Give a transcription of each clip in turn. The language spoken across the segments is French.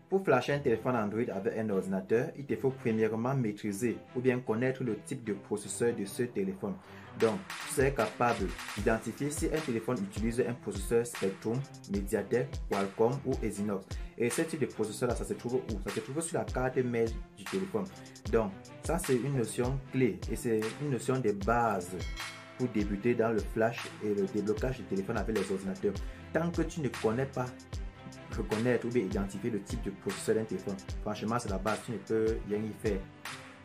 Pour flasher un téléphone Android avec un ordinateur, il te faut premièrement maîtriser ou bien connaître le type de processeur de ce téléphone. Donc, tu serais capable d'identifier si un téléphone utilise un processeur Spectrum, Mediatek, Qualcomm ou Exynos. Et ce type de processeur-là, ça se trouve où? Ça se trouve sur la carte mère du téléphone. Donc, ça c'est une notion clé et c'est une notion de base pour débuter dans le flash et le déblocage du téléphone avec les ordinateurs. Tant que tu ne connais pas reconnaître ou bien identifier le type de processeur d'un téléphone, franchement c'est la base, tu ne peux rien y faire.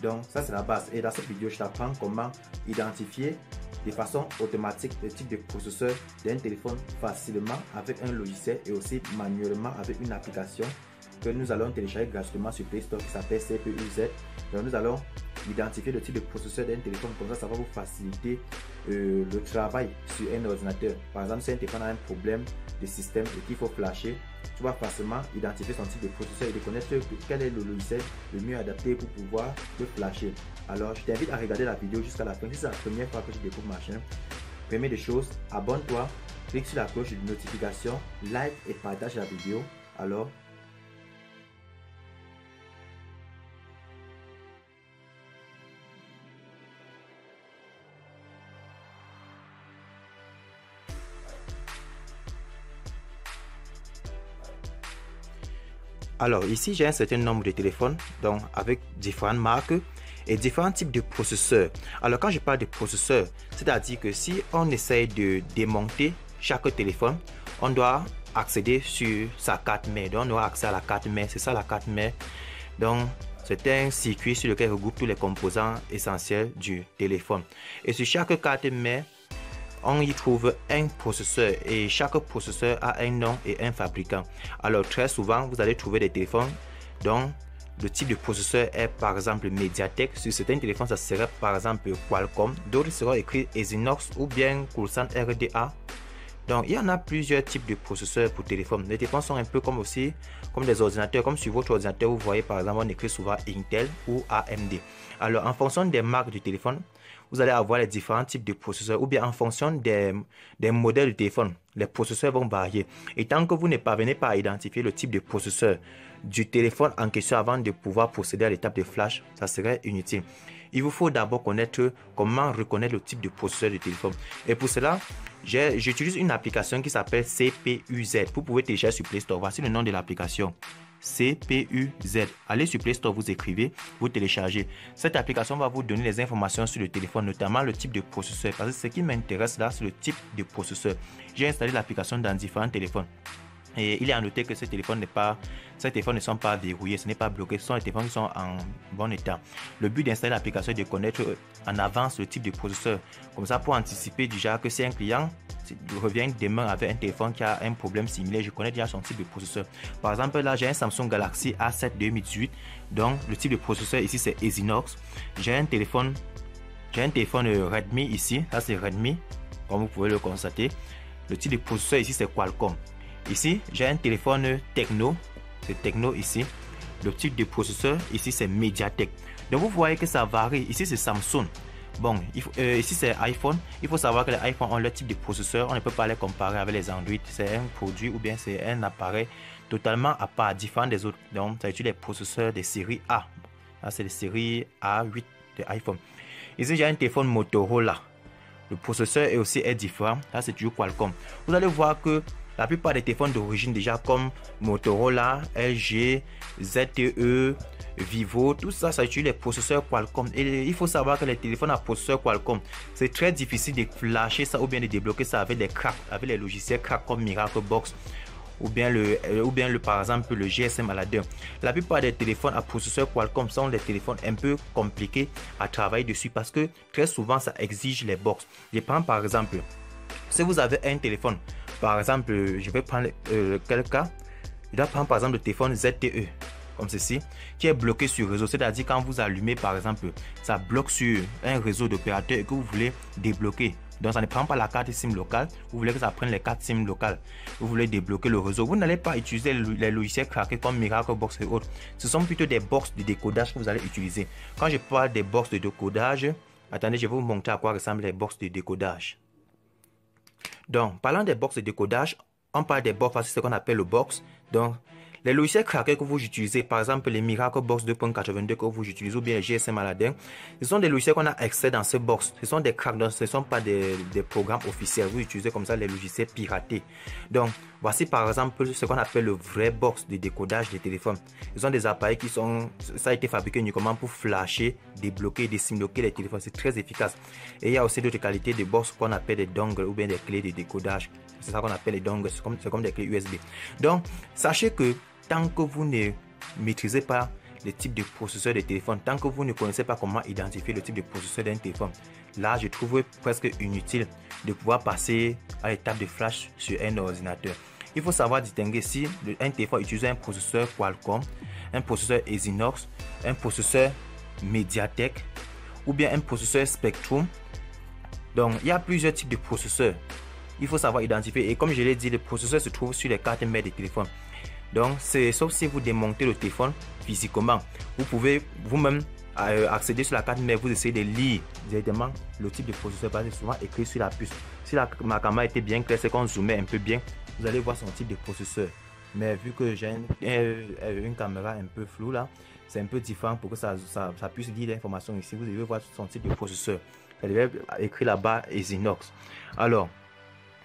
Donc ça c'est la base, et dans cette vidéo je t'apprends comment identifier de façon automatique le type de processeur d'un téléphone facilement avec un logiciel et aussi manuellement avec une application que nous allons télécharger gratuitement sur Play Store qui s'appelle CPU-Z. Donc nous allons identifier le type de processeur d'un téléphone, comme ça va vous faciliter le travail sur un ordinateur. Par exemple, si un téléphone a un problème de système et qu'il faut flasher, tu vas facilement identifier son type de processeur et de connaître quel est le logiciel le mieux adapté pour pouvoir le flasher. Alors je t'invite à regarder la vidéo jusqu'à la fin. Si c'est la première fois que tu découvres ma chaîne, première des choses, abonne-toi, clique sur la cloche de notification, like et partage la vidéo. Alors ici j'ai un certain nombre de téléphones, donc avec différentes marques et différents types de processeurs. Alors quand je parle de processeurs, c'est-à-dire que si on essaye de démonter chaque téléphone, on doit accéder sur sa carte mère. Donc on doit accéder à la carte mère, c'est ça la carte mère. Donc c'est un circuit sur lequel regroupe tous les composants essentiels du téléphone. Et sur chaque carte mère, on y trouve un processeur et chaque processeur a un nom et un fabricant. Alors très souvent, vous allez trouver des téléphones dont le type de processeur est par exemple Mediatek. Sur certains téléphones, ça serait par exemple Qualcomm. D'autres seront écrits Exynos ou bien Koulsan RDA. Donc il y en a plusieurs types de processeurs pour téléphone. Les téléphones sont un peu comme des ordinateurs. Comme sur votre ordinateur, vous voyez par exemple on écrit souvent Intel ou AMD. Alors en fonction des marques du téléphone, vous allez avoir les différents types de processeurs ou bien en fonction des modèles de téléphone, les processeurs vont varier. Et tant que vous ne parvenez pas à identifier le type de processeur du téléphone en question avant de pouvoir procéder à l'étape de flash, ça serait inutile. Il vous faut d'abord connaître comment reconnaître le type de processeur du téléphone. Et pour cela, j'utilise une application qui s'appelle CPU-Z. Vous pouvez télécharger sur Play Store. Voici le nom de l'application. CPU-Z. Allez sur Play Store, vous écrivez, vous téléchargez. Cette application va vous donner les informations sur le téléphone, notamment le type de processeur. Parce que ce qui m'intéresse là, c'est le type de processeur. J'ai installé l'application dans différents téléphones. Et il est à noter que ces téléphones ne sont pas verrouillés, ce n'est pas bloqué, ce sont les téléphones qui sont en bon état. Le but d'installer l'application est de connaître en avance le type de processeur. Comme ça, pour anticiper déjà que si un client revient demain avec un téléphone qui a un problème similaire, je connais déjà son type de processeur. Par exemple, là, j'ai un Samsung Galaxy A7 2018. Donc, le type de processeur ici, c'est Exynos. J'ai un téléphone Redmi ici. Ça, c'est Redmi, comme vous pouvez le constater. Le type de processeur ici, c'est Qualcomm. Ici, j'ai un téléphone Tecno. C'est Tecno ici. Le type de processeur ici, c'est Mediatek. Donc, vous voyez que ça varie. Ici, c'est Samsung. Bon, ici, c'est iPhone. Il faut savoir que les iPhones ont leur type de processeur. On ne peut pas les comparer avec les Android. C'est un produit ou bien c'est un appareil totalement à part, différent des autres. Donc, ça utilise les processeurs des séries A. Là, c'est les séries A8 de iPhone. Ici, j'ai un téléphone Motorola. Le processeur est différent. Là, c'est toujours Qualcomm. Vous allez voir que la plupart des téléphones d'origine déjà comme Motorola, LG, ZTE, Vivo, tout ça, ça utilise les processeurs Qualcomm. Et il faut savoir que les téléphones à processeur Qualcomm, c'est très difficile de flasher ça ou bien de débloquer ça avec des cracks, avec les logiciels cracks comme Miraclebox ou bien par exemple le GSM Aladdin. La plupart des téléphones à processeur Qualcomm sont des téléphones un peu compliqués à travailler dessus parce que très souvent ça exige les box. Je prends par exemple, si vous avez un téléphone, par exemple, je vais prendre quel cas? Je dois prendre par exemple le téléphone ZTE, comme ceci, qui est bloqué sur réseau. C'est-à-dire quand vous allumez par exemple, ça bloque sur un réseau d'opérateurs et que vous voulez débloquer. Donc ça ne prend pas la carte SIM locale, vous voulez que ça prenne les cartes SIM locales. Vous voulez débloquer le réseau. Vous n'allez pas utiliser les logiciels craqués comme Miraclebox et autres. Ce sont plutôt des box de décodage que vous allez utiliser. Quand je parle des box de décodage, attendez, je vais vous montrer à quoi ressemblent les box de décodage. Donc, parlant des box de décodage, on parle des box parce que c'est ce qu'on appelle le box. Donc, les logiciels craqués que vous utilisez, par exemple les Miracle Box 2.82 que vous utilisez ou bien les GSM Aladdin, ce sont des logiciels qu'on a extraits dans ces box. Ce sont des cracks, ce ne sont pas des programmes officiels. Vous utilisez comme ça les logiciels piratés. Donc, voici par exemple ce qu'on appelle le vrai box de décodage des téléphones. Ce sont des appareils qui sont, ça a été fabriqué uniquement pour flasher, débloquer, désimbloquer les téléphones. C'est très efficace. Et il y a aussi d'autres qualités de box qu'on appelle des dongles ou bien des clés de décodage. C'est ça qu'on appelle les dongles, c'est comme des clés USB. Donc, sachez que tant que vous ne maîtrisez pas le type de processeur de téléphone, tant que vous ne connaissez pas comment identifier le type de processeur d'un téléphone, là, je trouve presque inutile de pouvoir passer à l'étape de flash sur un ordinateur. Il faut savoir distinguer si un téléphone utilise un processeur Qualcomm, un processeur Exynos, un processeur Mediatek ou bien un processeur Spectrum. Donc, il y a plusieurs types de processeurs. Il faut savoir identifier. Et comme je l'ai dit, le processeur se trouve sur les cartes mères des téléphones. Donc, sauf si vous démontez le téléphone physiquement. Vous pouvez vous-même accéder sur la carte mère, vous essayez de lire directement le type de processeur parce que c'est souvent écrit sur la puce. Si ma caméra était bien claire, c'est qu'on zoomait un peu bien, vous allez voir son type de processeur. Mais vu que j'ai une caméra un peu floue là, c'est un peu différent pour que ça puisse lire l'information ici. Vous devez voir son type de processeur. Elle devait écrire là-bas Exynos. Alors,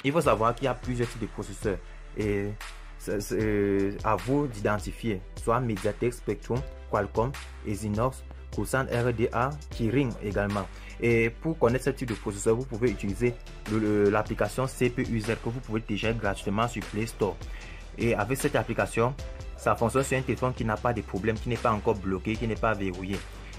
il faut savoir qu'il y a plusieurs types de processeurs et c'est à vous d'identifier soit Mediatek, Spectrum, Qualcomm, Exynos, Kusan RDA, Kirin également. Et pour connaître ce type de processeur, vous pouvez utiliser l'application CPU-Z que vous pouvez télécharger gratuitement sur Play Store. Et avec cette application, ça fonctionne sur un téléphone qui n'a pas de problème, qui n'est pas encore bloqué, qui n'est pas verrouillé.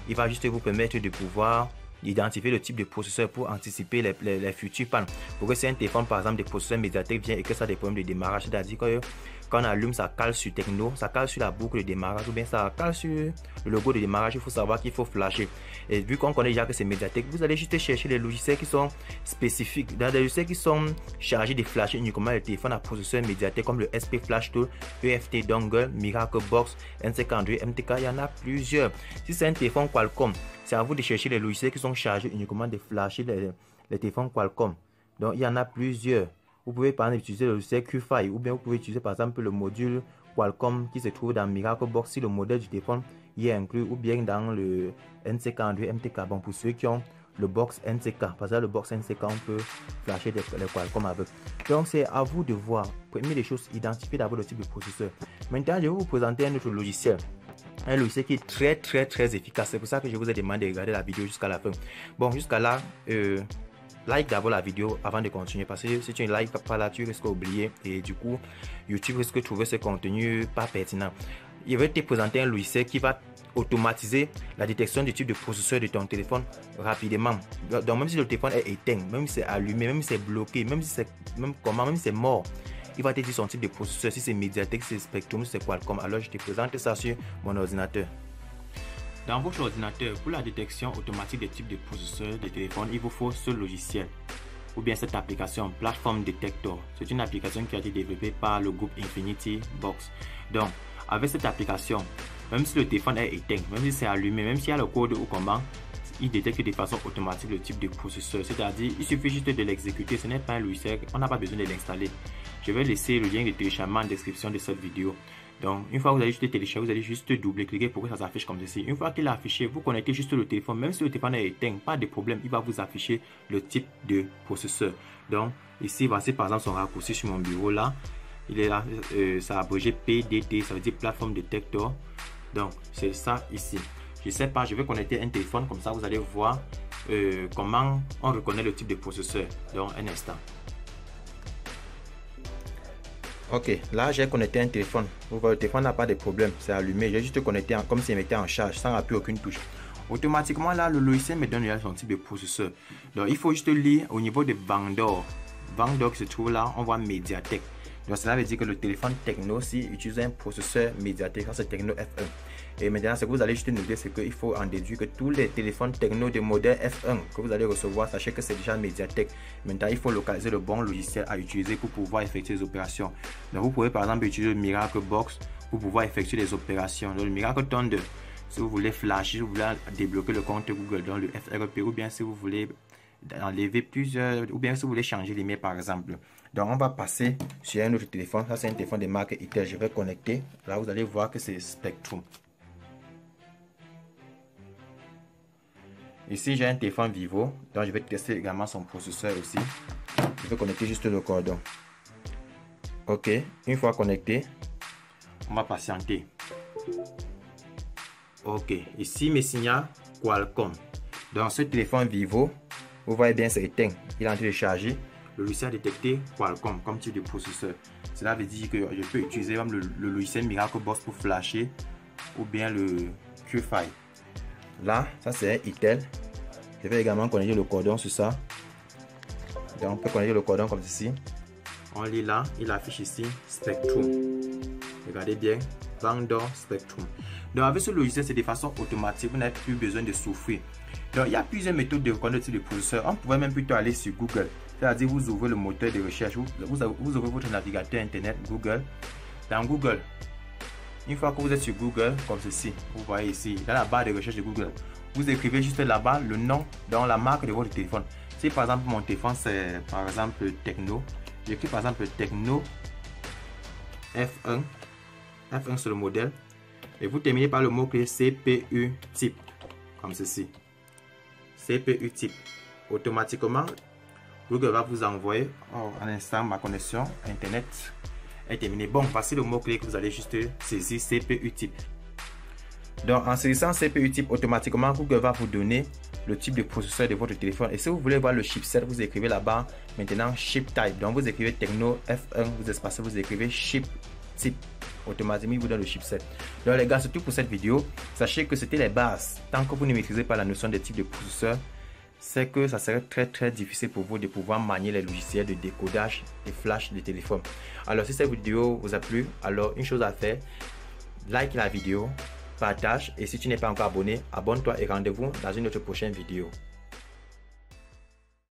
Il va juste vous permettre de pouvoir identifier le type de processeur pour anticiper les futures pannes. Pour que si un téléphone, par exemple, des processeurs Mediatek vient et que ça a des problèmes de démarrage, c'est-à-dire que quand on allume, ça cale sur Techno, ça cale sur la boucle de démarrage ou bien ça cale sur le logo de démarrage, il faut savoir qu'il faut flasher. Et vu qu'on connaît déjà que c'est Mediatek, vous allez juste chercher les logiciels qui sont spécifiques, dans des logiciels qui sont chargés de flasher uniquement les téléphones à processeur Mediatek comme le SP Flash Tool, EFT Dongle, Miracle Box, NCK Android, MTK, il y en a plusieurs. Si c'est un téléphone Qualcomm, c'est à vous de chercher les logiciels qui sont chargés uniquement de flasher les téléphones Qualcomm. Donc il y en a plusieurs. Vous pouvez par exemple utiliser le logiciel QFI ou bien vous pouvez utiliser par exemple le module Qualcomm qui se trouve dans Miracle Box si le modèle du téléphone y est inclus ou bien dans le NCK Android MTK. Bon, pour ceux qui ont le box NCK, parce que le box NCK on peut flasher les Qualcomm avec. Donc c'est à vous de voir. Première des choses, identifier d'abord le type de processeur. Maintenant je vais vous présenter un autre logiciel. Un logiciel qui est très efficace. C'est pour ça que je vous ai demandé de regarder la vidéo jusqu'à la fin. Bon, jusqu'à là, like d'abord la vidéo avant de continuer parce que si tu ne likes pas là, tu risques d'oublier et du coup, YouTube risque de trouver ce contenu pas pertinent. Il va te présenter un logiciel qui va automatiser la détection du type de processeur de ton téléphone rapidement. Donc même si le téléphone est éteint, même si c'est allumé, même si c'est bloqué, même si c'est mort, il va te dire son type de processeur. Si c'est Mediatek, si c'est Spectrum, si c'est Qualcomm. Alors je te présente ça sur mon ordinateur. Dans votre ordinateur, pour la détection automatique des types de processeurs de téléphone, il vous faut ce logiciel ou bien cette application Platform Detector. C'est une application qui a été développée par le groupe Infinity Box. Donc, avec cette application, même si le téléphone est éteint, même si c'est allumé, même s'il y a le code au commande, il détecte de façon automatique le type de processeur. C'est-à-dire, il suffit juste de l'exécuter. Ce n'est pas un logiciel, on n'a pas besoin de l'installer. Je vais laisser le lien de téléchargement en description de cette vidéo. Donc, une fois que vous allez juste télécharger, vous allez juste double-cliquer pour que ça s'affiche comme ceci. Une fois qu'il est affiché, vous connectez juste le téléphone. Même si le téléphone est éteint, pas de problème, il va vous afficher le type de processeur. Donc, ici, voici par exemple son raccourci sur mon bureau là. Il est là, ça a abrégé PDT, ça veut dire Platform Detector. Donc, c'est ça ici. Je sais pas, je vais connecter un téléphone, comme ça vous allez voir comment on reconnaît le type de processeur. Donc, un instant. Ok, là j'ai connecté un téléphone. Vous voyez, le téléphone n'a pas de problème, c'est allumé. J'ai juste connecté comme s'il mettait en charge sans appuyer aucune touche. Automatiquement là, le logiciel me donne déjà son type de processeur. Donc il faut juste lire au niveau de Vendor. Vendor qui se trouve là, on voit Mediatek. Donc cela veut dire que le téléphone Techno si utilise un processeur Mediatek, c'est Techno F1. Et maintenant, ce que vous allez juste noter, c'est qu'il faut en déduire que tous les téléphones Techno de modèle F1 que vous allez recevoir, sachez que c'est déjà Mediatek. Maintenant, il faut localiser le bon logiciel à utiliser pour pouvoir effectuer les opérations. Donc, vous pouvez par exemple utiliser le Miracle Box pour pouvoir effectuer les opérations. Donc, le Miracle Thunder, si vous voulez flasher, si vous voulez débloquer le compte Google dans le FRP, ou bien si vous voulez enlever plusieurs, ou bien si vous voulez changer l'email par exemple. Donc on va passer sur un autre téléphone. Ça c'est un téléphone de marque Itel. Je vais connecter. Là vous allez voir que c'est Spectrum. Ici j'ai un téléphone Vivo. Donc je vais tester également son processeur aussi. Je vais connecter juste le cordon. Ok, une fois connecté, on va patienter. Ok, ici mes signaux Qualcomm. Dans ce téléphone Vivo, vous voyez bien c'est éteint. Il est en train de charger. Le logiciel a détecté Qualcomm comme type de processeur. Cela veut dire que je peux utiliser même le logiciel Miracle Box pour flasher ou bien le QFI. Là, ça c'est Itel. Je vais également connecter le cordon sur ça. Donc on peut connecter le cordon comme ceci. On lit là, il affiche ici Spectrum. Regardez bien, Vendor Spectrum. Donc avec ce logiciel, c'est de façon automatique, vous n'avez plus besoin de souffrir. Donc il y a plusieurs méthodes de reconnaître le processeur. On pourrait même plutôt aller sur Google. C'est-à-dire vous ouvrez le moteur de recherche, vous ouvrez votre navigateur internet Google. Dans Google, une fois que vous êtes sur Google, comme ceci, vous voyez ici, dans la barre de recherche de Google, vous écrivez juste là-bas le nom dans la marque de votre téléphone. Si par exemple mon téléphone c'est par exemple Tecno, j'écris par exemple Tecno F1. F1 c'est le modèle. Et vous terminez par le mot-clé CPU type. Comme ceci. CPU type. Automatiquement, Google va vous envoyer. Oh, un instant, ma connexion Internet est terminée. Bon, voici le mot-clé que vous allez juste saisir, CPU type. Donc, en saisissant CPU type, automatiquement, Google va vous donner le type de processeur de votre téléphone. Et si vous voulez voir le chipset, vous écrivez là-bas maintenant chip type. Donc, vous écrivez Tecno F1, vous espacez, vous écrivez chip type. Automatiquement, il vous donne le chipset. Donc, les gars, c'est tout pour cette vidéo. Sachez que c'était les bases. Tant que vous ne maîtrisez pas la notion des types de processeurs, c'est que ça serait très difficile pour vous de pouvoir manier les logiciels de décodage et flash de téléphone. Alors, si cette vidéo vous a plu, alors une chose à faire, like la vidéo, partage, et si tu n'es pas encore abonné, abonne-toi et rendez-vous dans une autre prochaine vidéo.